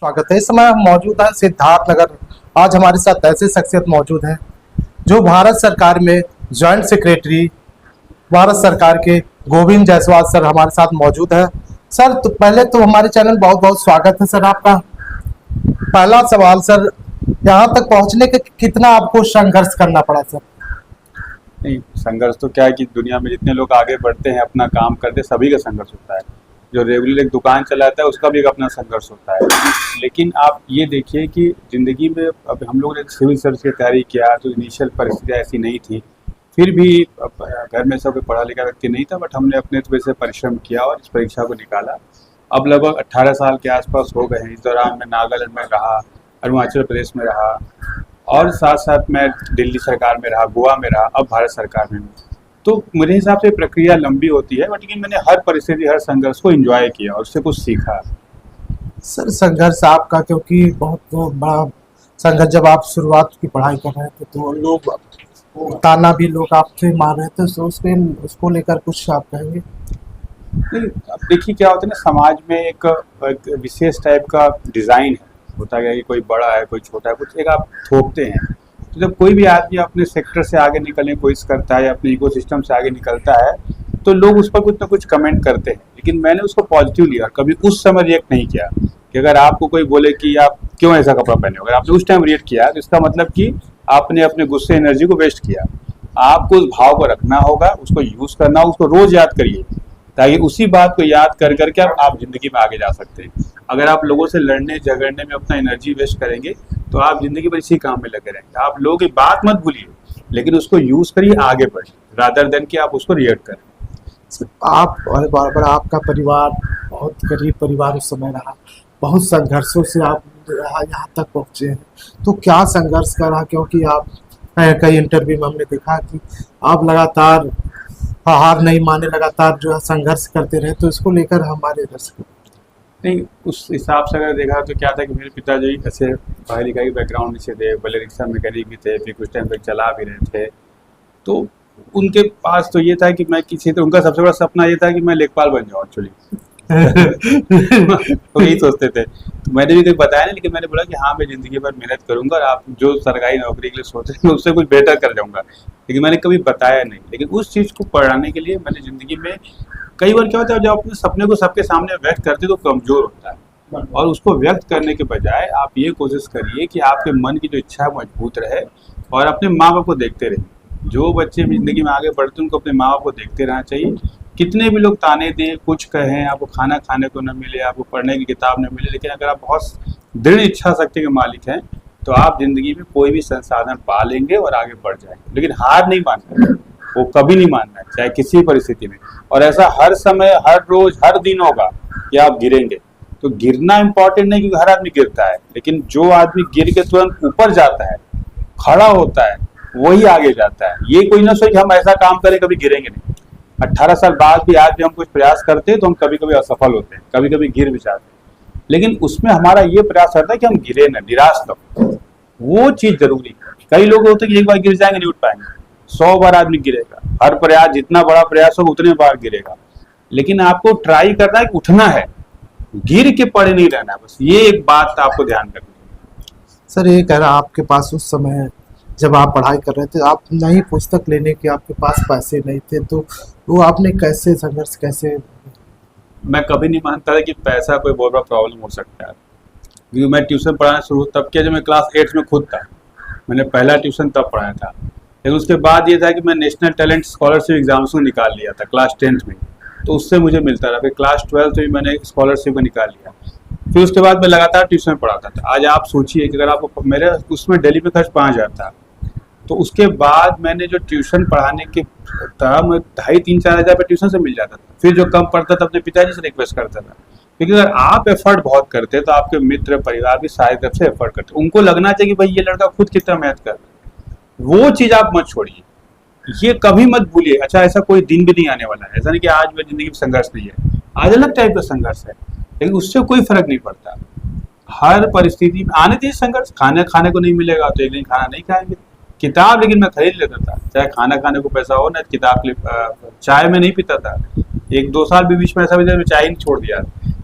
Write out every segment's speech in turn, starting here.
स्वागत है। इस समय हम मौजूद है सिद्धार्थ नगर। आज हमारे साथ ऐसे शख्सियत मौजूद हैं जो भारत सरकार में जॉइंट सेक्रेटरी भारत सरकार के गोविंद जायसवाल सर हमारे साथ मौजूद है। सर तो पहले तो हमारे चैनल बहुत बहुत स्वागत है सर आपका। पहला सवाल सर, यहाँ तक पहुँचने के कितना आपको संघर्ष करना पड़ा सर? नहीं, संघर्ष तो क्या है कि दुनिया में जितने लोग आगे बढ़ते हैं, अपना काम करते हैं, सभी का संघर्ष होता है। जो रेगुलर एक दुकान चलाता है उसका भी एक अपना संघर्ष होता है। लेकिन आप ये देखिए कि ज़िंदगी में अब हम लोगों ने सिविल सर्विस की तैयारी किया तो इनिशियल परिस्थितियाँ ऐसी नहीं थी, फिर भी घर में सब पढ़ा लिखा व्यक्ति नहीं था, बट हमने अपने तरह से परिश्रम किया और इस परीक्षा को निकाला। अब लगभग 18 साल के आसपास हो गए हैं। इस दौरान मैं नागालैंड में रहा, अरुणाचल प्रदेश में रहा और साथ साथ मैं दिल्ली सरकार में रहा, गोवा में रहा, अब भारत सरकार में हूँ। तो मेरे हिसाब से प्रक्रिया लंबी होती है, बट लेकिन मैंने हर परिस्थिति, हर संघर्ष को एंजॉय किया और उससे कुछ सीखा। सर संघर्ष आपका, क्योंकि बहुत बड़ा संघर्ष, जब आप शुरुआत की पढ़ाई कर रहे थे तो लोग ताना भी लोग आपसे मार रहे थे, तो उसको लेकर कुछ आप कहेंगे? नहीं, अब देखिए क्या होता है ना, समाज में एक विशेष टाइप का डिज़ाइन होता है कि कोई बड़ा है, कोई छोटा है, कुछ एक आप थोपते हैं। तो जब कोई भी आदमी अपने सेक्टर से आगे निकलने की कोशिश करता है या अपने इकोसिस्टम से आगे निकलता है तो लोग उस पर कुछ ना कुछ कमेंट करते हैं, लेकिन मैंने उसको पॉजिटिव लिया और कभी उस समय रिएक्ट नहीं किया। कि अगर आपको कोई बोले कि आप क्यों ऐसा कपड़ा पहने हो, अगर आपने उस टाइम रिएक्ट किया तो इसका मतलब कि आपने अपने गुस्से एनर्जी को वेस्ट किया। आपको उस भाव को रखना होगा, उसको यूज़ करना होगा, उसको रोज़ याद करिए ताकि उसी बात को याद कर करके आप ज़िंदगी में आगे जा सकते हैं। अगर आप लोगों से लड़ने झगड़ने में अपना एनर्जी वेस्ट करेंगे तो आप ज़िंदगी भर इसी काम में लगे रहेंगे। आप लोगों की बात मत भूलिए, लेकिन उसको यूज़ करिए, आगे बढ़िए, रादर देन कि आप उसको रिएक्ट करें। आप और बार आपका परिवार बहुत गरीब परिवार उस समय रहा, बहुत संघर्षों से आप यहाँ तक पहुँचे हैं, तो क्या संघर्ष करा? क्योंकि आप कई इंटरव्यू में हमने देखा कि आप लगातार हार नहीं माने, लगातार जो है संघर्ष करते रहे, तो इसको लेकर हमारे दर्शक नहीं, उस हिसाब से अगर देखा तो क्या था कि मेरे पिताजी ऐसे पढ़ाई लिखाई बैकग्राउंड से थे, पहले रिक्शा मैकेनिक भी थे, फिर कुछ टाइम तक चला भी रहे थे। तो उनके पास तो ये था कि मैं किसी तो उनका सबसे बड़ा सपना ये था कि मैं लेखपाल बन जाऊँ एक्चुअली। तो यही सोचते थे। तो मैंने भी कभी बताया नहीं, लेकिन मैंने बोला कि हाँ मैं ज़िंदगी भर मेहनत करूँगा और आप जो सरकारी नौकरी के लिए सोच रहे हैं उससे कुछ बेहतर कर जाऊँगा, लेकिन मैंने कभी बताया नहीं। लेकिन उस चीज़ को पढ़ाने के लिए मैंने ज़िंदगी में कई बार क्या होता है, जब अपने सपने को सबके सामने व्यक्त करते तो कमज़ोर होता है, और उसको व्यक्त करने के बजाय आप ये कोशिश करिए कि आपके मन की जो इच्छा मजबूत रहे और अपने माँ बाप को देखते रहिए। जो बच्चे ज़िंदगी में आगे बढ़ते हैं उनको अपने माँ बाप को देखते रहना चाहिए। कितने भी लोग ताने दें, कुछ कहें, आपको खाना खाने को न मिले, आपको पढ़ने की किताब न मिले, लेकिन अगर आप बहुत दृढ़ इच्छा शक्ति के मालिक हैं तो आप ज़िंदगी में कोई भी संसाधन पा लेंगे और आगे बढ़ जाएंगे। लेकिन हार नहीं मानना, वो कभी नहीं मानना है, चाहे किसी परिस्थिति में। और ऐसा हर समय, हर रोज, हर दिन होगा कि आप गिरेंगे। तो गिरना इंपॉर्टेंट नहीं, क्योंकि हर आदमी गिरता है, लेकिन जो आदमी गिर के तुरंत ऊपर जाता है, खड़ा होता है, वही आगे जाता है। ये कोई ना सोचे कि हम ऐसा काम करें कभी गिरेंगे नहीं। 18 साल बाद भी आज भी हम कुछ प्रयास करते हैं तो हम कभी कभी असफल होते हैं, कभी कभी गिर भी जाते हैं, लेकिन उसमें हमारा ये प्रयास रहता है कि हम गिरे ना, निराश न हो। वो चीज़ जरूरी है। कई लोग होते हैं कि एक बार गिर जाएंगे नहीं उठ पाएंगे, 100 बार आदमी गिरेगा। हर प्रयास जितना बड़ा प्रयास होगा उतने बार गिरेगा, लेकिन आपको ट्राई करना है कि उठना है, गिर के पड़े नहीं रहना। बस ये एक बात आपको ध्यान रखनी है। सर ये कह रहा, आपके पास उस समय जब आप पढ़ाई कर रहे थे, आप नहीं पुस्तक लेने के आपके पास पैसे नहीं थे, तो वो आपने कैसे संघर्ष कैसे? मैं कभी नहीं मानता था कि पैसा कोई बहुत बड़ा प्रॉब्लम हो सकता है, क्योंकि मैं ट्यूशन पढ़ाना शुरू तब किया जब मैं क्लास 8 में खुद था। मैंने पहला ट्यूशन तब पढ़ाया था, लेकिन उसके बाद ये था कि मैं नेशनल टैलेंट स्कॉलरशिप एग्जाम्स को निकाल लिया था क्लास 10th में, तो उससे मुझे मिलता रहा। फिर क्लास 12th में मैंने स्कॉलरशिप को निकाल लिया, फिर उसके बाद मैं लगातार ट्यूशन पढ़ाता था। आज आप सोचिए कि अगर आपको, मेरे उसमें डेली में खर्च 5000 था, तो उसके बाद मैंने जो ट्यूशन पढ़ाने के था, मैं 2,500-3,4 हज़ार पे ट्यूशन से मिल जाता था। फिर जो कम पड़ता था अपने पिताजी से रिक्वेस्ट करता था, क्योंकि अगर आप एफर्ट बहुत करते तो आपके मित्र परिवार भी सारी तरफ से एफर्ट करते, उनको लगना चाहिए कि भाई ये लड़का खुद कितना मेहनत कर रहा है। वो चीज़ आप मत छोड़िए, ये कभी मत भूलिए। अच्छा, ऐसा कोई दिन भी नहीं आने वाला है, ऐसा नहीं कि आज मेरी जिंदगी में संघर्ष नहीं है, आज अलग टाइप का संघर्ष है, लेकिन उससे कोई फर्क नहीं पड़ता। हर परिस्थिति में आने दीजिए संघर्ष। खाने को नहीं मिलेगा तो एक दिन खाना नहीं खाएंगे। किताब लेकिन मैं खरीद लेता था, चाहे खाना खाने को पैसा हो ना, किताब के लिए। चाय में नहीं पीता था, 1-2 साल भी बीच में ऐसा भी था मैं चाय नहीं छोड़ दिया,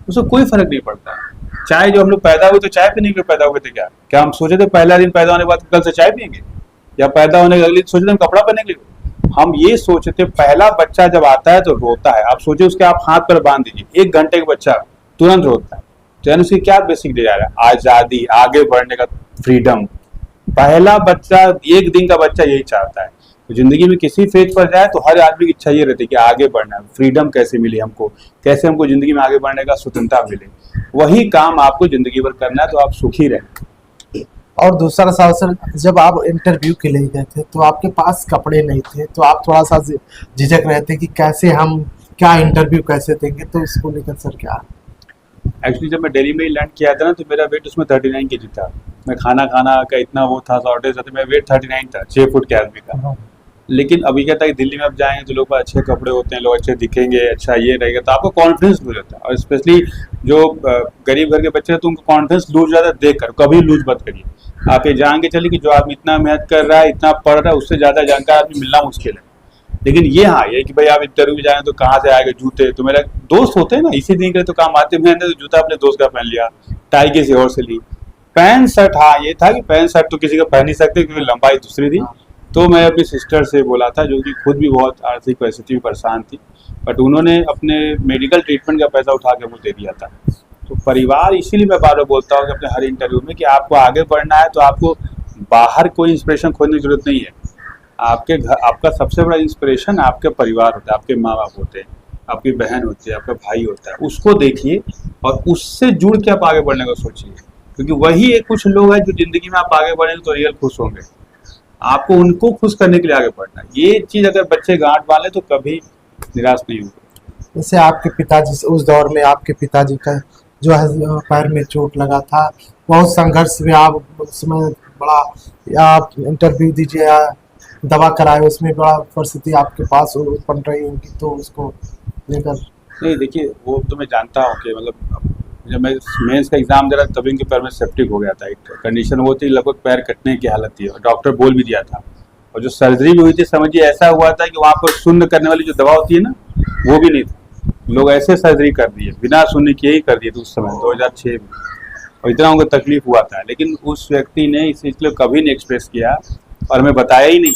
उससे कोई फर्क नहीं पड़ता। चाय जो हम लोग पैदा हुए तो चाय पीने के लिए पैदा हुए थे क्या? क्या हम सोचे थे पहला दिन पैदा होने के बाद कल से चाय पियेंगे, या पैदा होने के अगले दिन सोचे थे हम कपड़ा पहनने के लिए? हम ये सोचते पहला बच्चा जब आता है तो रोता है, आप सोचिए उसके आप हाथ पर बांध दीजिए, 1 घंटे का बच्चा तुरंत रोता है, तो यानी उसकी क्या बेसिक दे जा रहा है? आजादी, आगे बढ़ने का फ्रीडम। पहला बच्चा, 1 दिन का बच्चा यही चाहता है। तो जिंदगी में किसी फेज पर जाए तो हर आदमी की इच्छा ये रहती है कि आगे बढ़ना है, फ्रीडम कैसे मिले हमको, कैसे हमको जिंदगी में आगे बढ़ने का स्वतंत्रता मिले। वही काम आपको जिंदगी भर करना है तो आप सुखी रहें। और दूसरा सवाल सर, जब आप इंटरव्यू के लिए गए थे तो आपके पास कपड़े नहीं थे, तो आप थोड़ा सा झिझक रहे थे कि कैसे हम क्या इंटरव्यू कैसे देंगे, तो इसको लेकर सर क्या? एक्चुअली जब मैं दिल्ली में ही लैंड किया था ना, तो मेरा वेट उसमें 39 kg था। मैं खाना का इतना वो था, शॉर्टेज था, तो मेरा वेट 39 था, 6 फुट के आदमी का। लेकिन अभी क्या था कि दिल्ली में आप जाएंगे तो लोग पास अच्छे कपड़े होते हैं, लोग अच्छे दिखेंगे, अच्छा ये रहेगा, तो आपको कॉन्फिडेंस लूज होता है। और स्पेशली जो गरीब घर के बच्चे हैं तो उनको कॉन्फिडेंस लूज ज़्यादा देख कर कभी लूज मत करिए। आप ये जान के चलिए कि जो आदमी इतना मेहनत कर रहा है, इतना पढ़ रहा है, उससे ज़्यादा जानकार आदमी मिलना मुश्किल है। लेकिन ये हाँ, ये कि भाई आप इंटरव्यू में जाएंगे तो कहाँ से आएगा जूते, तो मेरा दोस्त होते हैं ना, इसी दिन के तो काम आते, मैंने तो जूता अपने दोस्त का पहन लिया, टाई किसी और से ली, पैंट शर्ट, हाँ ये था कि पैंट शर्ट तो किसी का पहन नहीं सकते क्योंकि लंबाई दूसरी थी। तो मैं अपनी सिस्टर से बोला था, जो कि खुद भी बहुत आर्थिक परिस्थिति में परेशान थी, बट उन्होंने अपने मेडिकल ट्रीटमेंट का पैसा उठा के मुझे दे दिया था। तो परिवार, इसीलिए मैं बार बार बोलता हूँ कि अपने हर इंटरव्यू में कि आपको आगे बढ़ना है तो आपको बाहर कोई इंस्पिरेशन खोजने की जरूरत नहीं है। आपके घर, आपका सबसे बड़ा इंस्पिरेशन आपके परिवार होता है, आपके माँ बाप होते हैं, आपकी बहन होती है, आपका भाई होता है, उसको देखिए और उससे जुड़ के आप आगे बढ़ने का सोचिए, क्योंकि वही एक कुछ लोग हैं जो जिंदगी में आप आगे बढ़ेंगे तो रियल खुश होंगे। आपको उनको खुश करने के लिए आगे बढ़ना है। ये चीज अगर बच्चे गांठ बांधे तो कभी निराश नहीं होंगे। जैसे आपके पिताजी, उस दौर में आपके पिताजी का जो है पैर में चोट लगा था, बहुत संघर्ष में आप उसमें बड़ा, आप इंटरव्यू दीजिए या दवा कराए, उसमें बड़ा परिस्थिति आपके पास उत्पन्न रही होगी, तो उसको लेकर? नहीं देखिए, वो तो मैं जानता हूँ कि मतलब जब मैं मेंस का एग्जाम दे रहा था तभी इनके पैर में सेप्टिक हो गया था। एक कंडीशन वो थी, लगभग पैर कटने की हालत थी और डॉक्टर बोल भी दिया था। और जो सर्जरी भी हुई थी, समझिए ऐसा हुआ था कि वहाँ पर शून्य करने वाली जो दवा होती है ना, वो भी नहीं थी। लोग ऐसे सर्जरी कर दिए, बिना शून्य किए ही कर दिए थे उस समय 2006 में, और इतना उनको तकलीफ हुआ था। लेकिन उस व्यक्ति ने इस चीज़ को कभी नहीं एक्सप्रेस किया और हमें बताया ही नहीं।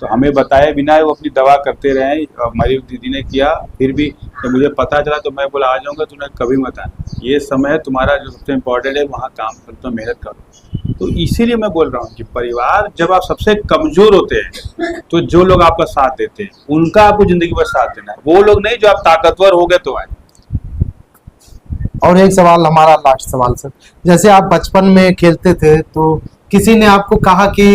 तो हमें बताए बिना वो अपनी दवा करते रहे। हमारी दीदी ने किया, फिर भी जब मुझे पता चला तो मैं बोला आ जाऊँगा, तूने कभी मत आना, ये समय है तुम्हारा जो सबसे इम्पोर्टेंट है, वहाँ काम करो, तो मेहनत करो। तो इसीलिए मैं बोल रहा हूँ कि परिवार, जब आप सबसे कमज़ोर होते हैं तो जो लोग आपका साथ देते हैं उनका आपको ज़िंदगी भर साथ देना है, वो लोग नहीं जो आप ताकतवर हो गए तो आए। और एक सवाल, हमारा लास्ट सवाल सर, जैसे आप बचपन में खेलते थे तो किसी ने आपको कहा कि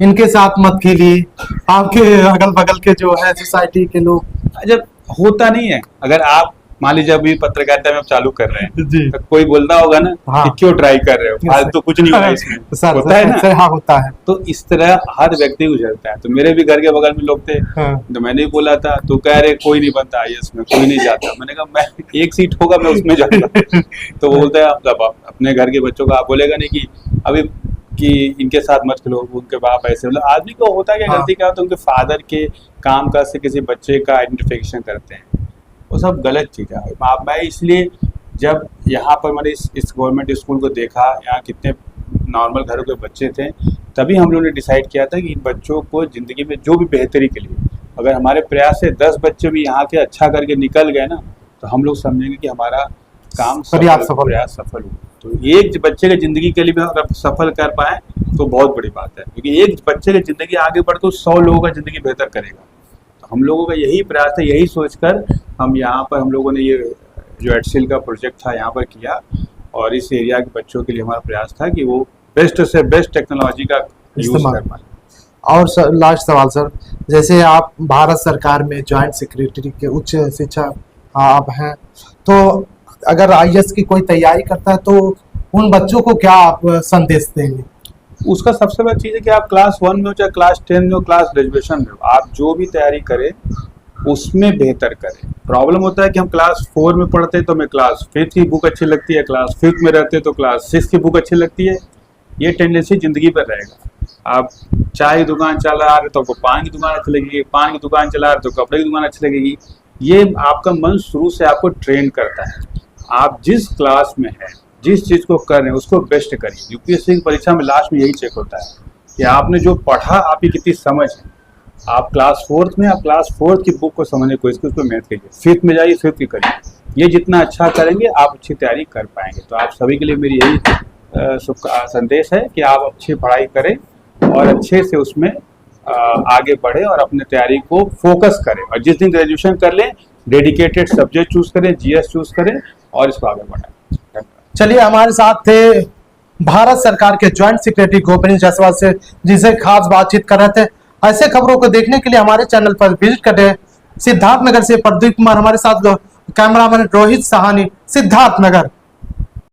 इनके साथ मत खेलिए, आपके अगल बगल के जो है सोसाइटी के लोग? जब होता नहीं है, अगर आप मान लीजिए अभी पत्रकारिता में आप चालू कर रहे हैं जी, तो कोई बोलना होगा ना हाँ, कि क्यों ट्राई कर रहे हो, फालतू तो कुछ नहीं होगा इसमें, सर, होता है ना? सर, हाँ होता है। तो इस तरह हर व्यक्ति गुजरता है। तो मेरे भी घर के बगल में लोग थे, हाँ, तो मैंने भी बोला था, तो कह रहे कोई नहीं बनता आईएएस में, कोई नहीं जाता। मैंने कहा मैं, एक सीट होगा मैं उसमें जाऊंगा। तो वो बोलते हैं आप अपने घर के बच्चों को आप बोलेगा नहीं कि अभी कि इनके साथ मत खेलो, उनके बाप ऐसे, मतलब आदमी को होता है क्या, हाँ, गलती क्या होता है, उनके फादर के काम काज से किसी बच्चे का आइडेंटिफिकेशन करते हैं, वो सब गलत चीज़ है। मैं इसलिए जब यहाँ पर मैंने इस गवर्नमेंट स्कूल को देखा, यहाँ कितने नॉर्मल घरों के बच्चे थे, तभी हम लोगों ने डिसाइड किया था कि इन बच्चों को ज़िंदगी में जो भी बेहतरी के लिए, अगर हमारे प्रयास से 10 बच्चे भी यहाँ के अच्छा करके निकल गए ना, तो हम लोग समझेंगे कि हमारा काम प्रयास सफल हुआ। तो एक बच्चे की ज़िंदगी के लिए भी अगर सफल कर पाए तो बहुत बड़ी बात है, क्योंकि एक बच्चे की ज़िंदगी आगे बढ़ तो 100 लोगों का ज़िंदगी बेहतर करेगा। तो हम लोगों का यही प्रयास था, यही सोचकर हम यहाँ पर, हम लोगों ने ये जो एडसिल का प्रोजेक्ट था यहाँ पर किया, और इस एरिया के बच्चों के लिए हमारा प्रयास था कि वो बेस्ट से बेस्ट टेक्नोलॉजी का यूज़ कर पाए। और सर, लास्ट सवाल सर, जैसे आप भारत सरकार में जॉइंट सेक्रेटरी के उच्च शिक्षा आप हैं, तो अगर आईएएस की कोई तैयारी करता है तो उन बच्चों को क्या आप संदेश देंगे? उसका सबसे बड़ी चीज़ है कि आप क्लास 1 में हो, चाहे क्लास 10 में हो, क्लास ग्रेजुएशन में हो, आप जो भी तैयारी करें उसमें बेहतर करें। प्रॉब्लम होता है कि हम क्लास 4 में पढ़ते हैं तो हमें क्लास 5 की बुक अच्छी लगती है, क्लास 5 में रहते हैं तो क्लास 6 की बुक अच्छी लगती है। ये टेंडेंसी ज़िंदगी पर रहेगा। आप चाय की दुकान चला रहे तो आपको पान की दुकान अच्छी लगेगी, पान की दुकान चला रहे तो कपड़े की दुकान अच्छी लगेगी। ये आपका मन शुरू से आपको ट्रेन करता है। आप जिस क्लास में हैं, जिस चीज़ को कर रहे हैं उसको बेस्ट करिए। यूपीएससी की परीक्षा में लास्ट में यही चेक होता है कि आपने जो पढ़ा, आपकी कितनी समझ है। आप क्लास 4th में, आप क्लास 4th की बुक को समझने की कोशिश करिए, उस पर मेहनत करिए। 5th में जाइए, 5th की करिए। ये जितना अच्छा करेंगे आप अच्छी तैयारी कर पाएंगे। तो आप सभी के लिए मेरी यही संदेश है कि आप अच्छी पढ़ाई करें और अच्छे से उसमें आगे बढ़े और अपने तैयारी को फोकस करें। और जिस दिन ग्रेजुएशन कर लें, डेडिकेटेड सब्जेक्ट चूज करें, जीएस चूज करें और इसको आगे बढ़ाएं। चलिए, हमारे साथ थे भारत सरकार के ज्वाइंट सेक्रेटरी गोविंद जायसवाल से, जिसे खास बातचीत कर रहे थे। ऐसे खबरों को देखने के लिए हमारे चैनल पर विजिट करें। सिद्धार्थनगर से प्रदीप कुमार हमारे साथ, कैमरामैन रोहित साहनी, सिद्धार्थनगर।